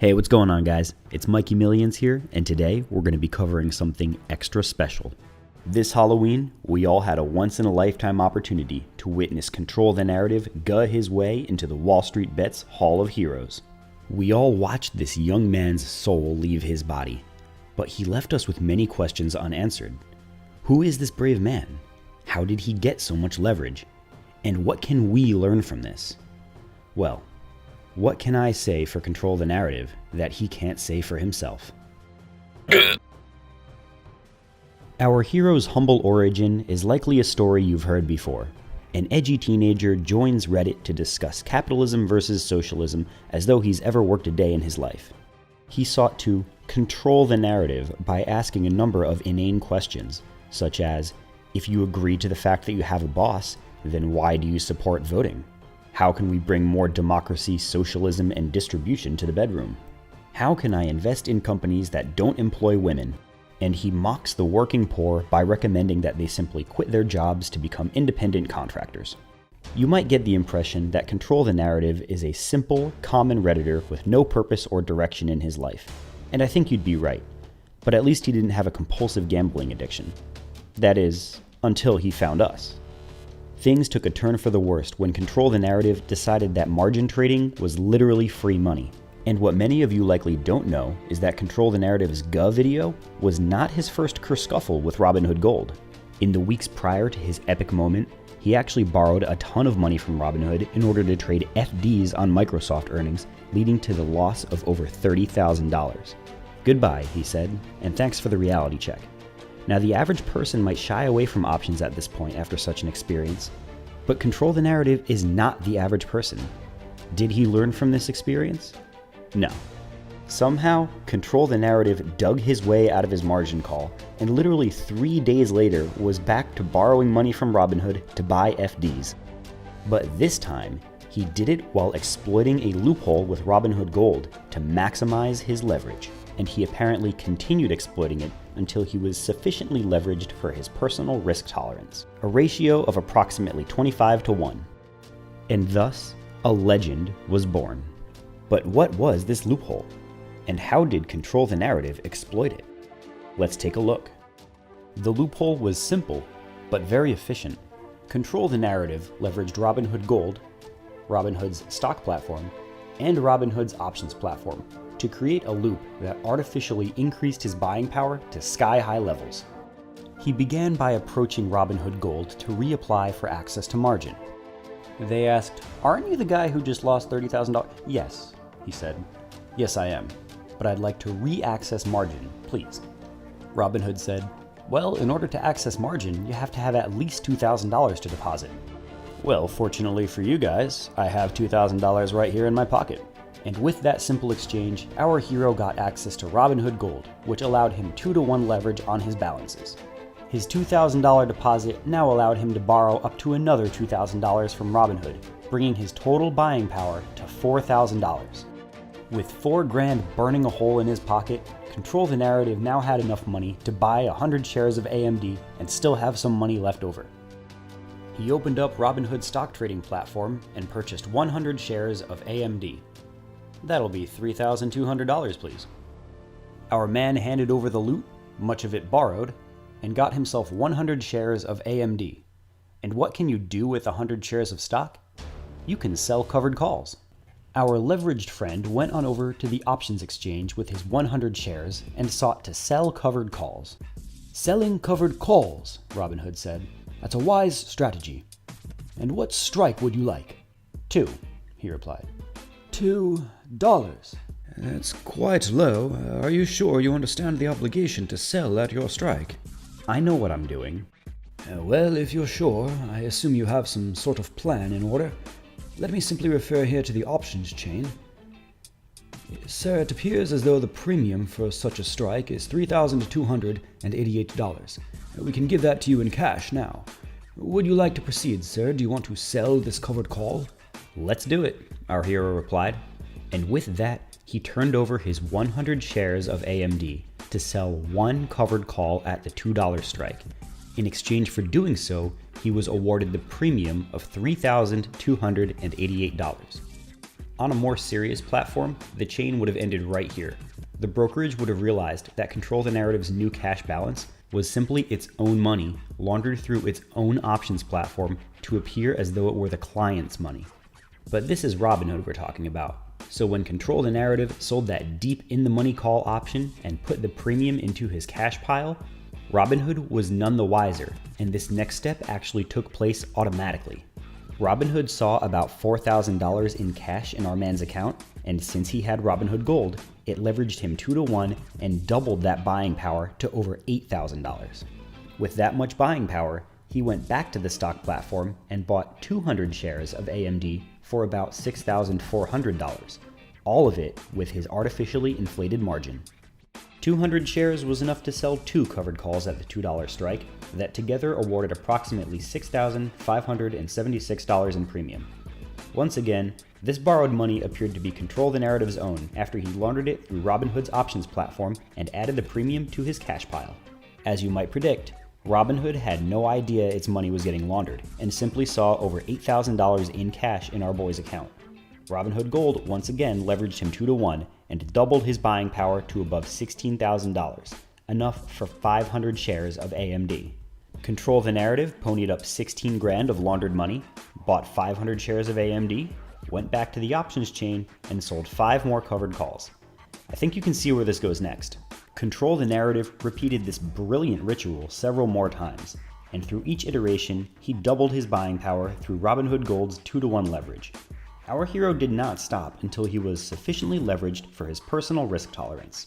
Hey, what's going on, guys? It's Mikey Millions here, and today we're going to be covering something extra special. This Halloween, we all had a once-in-a-lifetime opportunity to witness Control the Narrative go his way into the Wall Street Bets Hall of Heroes. We all watched this young man's soul leave his body, but he left us with many questions unanswered. Who is this brave man? How did he get so much leverage? And what can we learn from this? Well, what can I say for Control the Narrative that he can't say for himself? Our hero's humble origin is likely a story you've heard before. An edgy teenager joins Reddit to discuss capitalism versus socialism as though he's ever worked a day in his life. He sought to control the narrative by asking a number of inane questions, such as, if you agree to the fact that you have a boss, then why do you support voting? How can we bring more democracy, socialism, and distribution to the bedroom? How can I invest in companies that don't employ women? And he mocks the working poor by recommending that they simply quit their jobs to become independent contractors. You might get the impression that Control the Narrative is a simple, common Redditor with no purpose or direction in his life. And I think you'd be right. But at least he didn't have a compulsive gambling addiction. That is, until he found us. Things took a turn for the worst when Control the Narrative decided that margin trading was literally free money. And what many of you likely don't know is that Control the Narrative's Guh video was not his first kerfuffle with Robinhood Gold. In the weeks prior to his epic moment, he actually borrowed a ton of money from Robinhood in order to trade FDs on Microsoft earnings, leading to the loss of over $30,000. Goodbye, he said, and thanks for the reality check. Now, the average person might shy away from options at this point after such an experience, but Control the Narrative is not the average person. Did he learn from this experience? No. Somehow, Control the Narrative dug his way out of his margin call, and literally 3 days later was back to borrowing money from Robinhood to buy FDs. But this time, he did it while exploiting a loophole with Robinhood Gold to maximize his leverage, and he apparently continued exploiting it until he was sufficiently leveraged for his personal risk tolerance, a ratio of approximately 25-1. And thus, a legend was born. But what was this loophole? And how did Control the Narrative exploit it? Let's take a look. The loophole was simple, but very efficient. Control the Narrative leveraged Robinhood Gold, Robinhood's stock platform, and Robinhood's options platform to create a loop that artificially increased his buying power to sky-high levels. He began by approaching Robinhood Gold to reapply for access to margin. They asked, "Aren't you the guy who just lost $30,000? Yes, he said. Yes, I am, but I'd like to re-access margin, please. Robinhood said, well, in order to access margin, you have to have at least $2,000 to deposit. Well, fortunately for you guys, I have $2,000 right here in my pocket. And with that simple exchange, our hero got access to Robinhood Gold, which allowed him 2-to-1 leverage on his balances. His $2,000 deposit now allowed him to borrow up to another $2,000 from Robinhood, bringing his total buying power to $4,000. With $4,000 burning a hole in his pocket, Control the Narrative now had enough money to buy 100 shares of AMD and still have some money left over. He opened up Robinhood's stock trading platform and purchased 100 shares of AMD. That'll be $3,200, please. Our man handed over the loot, much of it borrowed, and got himself 100 shares of AMD. And what can you do with 100 shares of stock? You can sell covered calls. Our leveraged friend went on over to the options exchange with his 100 shares and sought to sell covered calls. Selling covered calls, Robinhood said. That's a wise strategy. And what strike would you like? 2, he replied. $2. That's quite low. Are you sure you understand the obligation to sell at your strike? I know what I'm doing. Well, if you're sure, I assume you have some sort of plan in order. Let me simply refer here to the options chain. Sir, it appears as though the premium for such a strike is $3,288. We can give that to you in cash now. Would you like to proceed, sir? Do you want to sell this covered call? Let's do it, our hero replied. And with that, he turned over his 100 shares of AMD to sell one covered call at the $2 strike. In exchange for doing so, he was awarded the premium of $3,288. On a more serious platform, the chain would have ended right here. The brokerage would have realized that Control the Narrative's new cash balance was simply its own money laundered through its own options platform to appear as though it were the client's money. But this is Robinhood we're talking about. So when Control the Narrative sold that deep in the money call option and put the premium into his cash pile, Robinhood was none the wiser, and this next step actually took place automatically. Robinhood saw about $4,000 in cash in our man's account, and since he had Robinhood Gold, it leveraged him 2-to-1 and doubled that buying power to over $8,000. With that much buying power, he went back to the stock platform and bought 200 shares of AMD for about $6,400, all of it with his artificially inflated margin. 200 shares was enough to sell 2 covered calls at the $2 strike that together awarded approximately $6,576 in premium. Once again, this borrowed money appeared to be Control the Narrative's own after he laundered it through Robinhood's options platform and added the premium to his cash pile. As you might predict, Robinhood had no idea its money was getting laundered and simply saw over $8,000 in cash in our boy's account. Robinhood Gold once again leveraged him 2-to-1 and doubled his buying power to above $16,000, enough for 500 shares of AMD. Control the Narrative ponied up 16 grand of laundered money, bought 500 shares of AMD, went back to the options chain, and sold 5 more covered calls. I think you can see where this goes next. Control the Narrative repeated this brilliant ritual several more times, and through each iteration, he doubled his buying power through Robinhood Gold's 2-to-1 leverage. Our hero did not stop until he was sufficiently leveraged for his personal risk tolerance.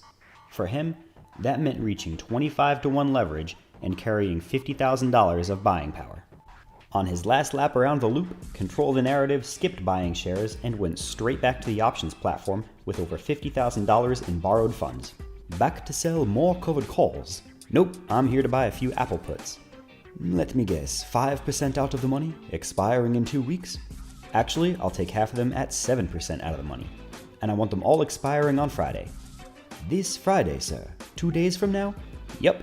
For him, that meant reaching 25-to-1 leverage and carrying $50,000 of buying power. On his last lap around the loop, Control the Narrative skipped buying shares and went straight back to the options platform with over $50,000 in borrowed funds. Back to sell more covered calls. Nope, I'm here to buy a few Apple puts. Let me guess, 5% out of the money, expiring in 2 weeks? Actually, I'll take half of them at 7% out of the money. And I want them all expiring on Friday. This Friday, sir? 2 days from now? Yep.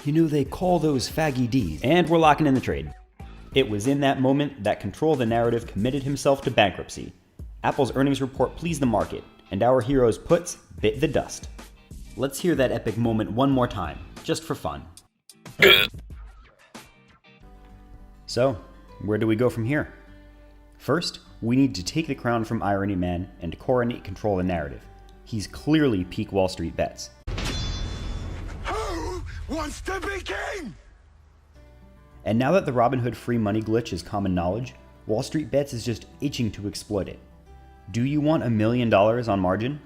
You know they call those faggy Ds. And we're locking in the trade. It was in that moment that Control the Narrative committed himself to bankruptcy. Apple's earnings report pleased the market, and our hero's puts bit the dust. Let's hear that epic moment one more time, just for fun. So, where do we go from here? First, we need to take the crown from Irony Man and coronate Control the Narrative. He's clearly peak Wall Street Bets. Who wants to be king? And now that the Robinhood free money glitch is common knowledge, Wall Street Bets is just itching to exploit it. Do you want $1 million on margin?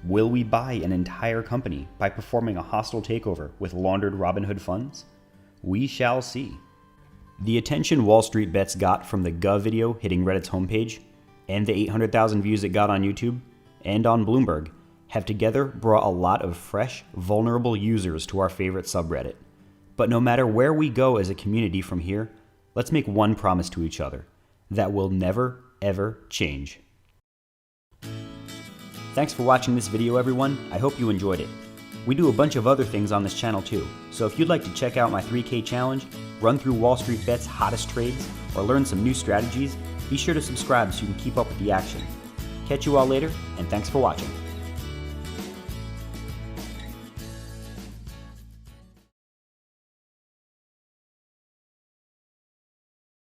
Will we buy an entire company by performing a hostile takeover with laundered Robinhood funds? We shall see. The attention Wall Street Bets got from the Gov video hitting Reddit's homepage, and the 800,000 views it got on YouTube, and on Bloomberg, have together brought a lot of fresh, vulnerable users to our favorite subreddit. But no matter where we go as a community from here, let's make one promise to each other: that will never, ever change. Thanks for watching this video, everyone. I hope you enjoyed it. We do a bunch of other things on this channel too, so if you'd like to check out my 3K challenge, run through Wall Street Bets' hottest trades, or learn some new strategies, be sure to subscribe so you can keep up with the action. Catch you all later, and thanks for watching.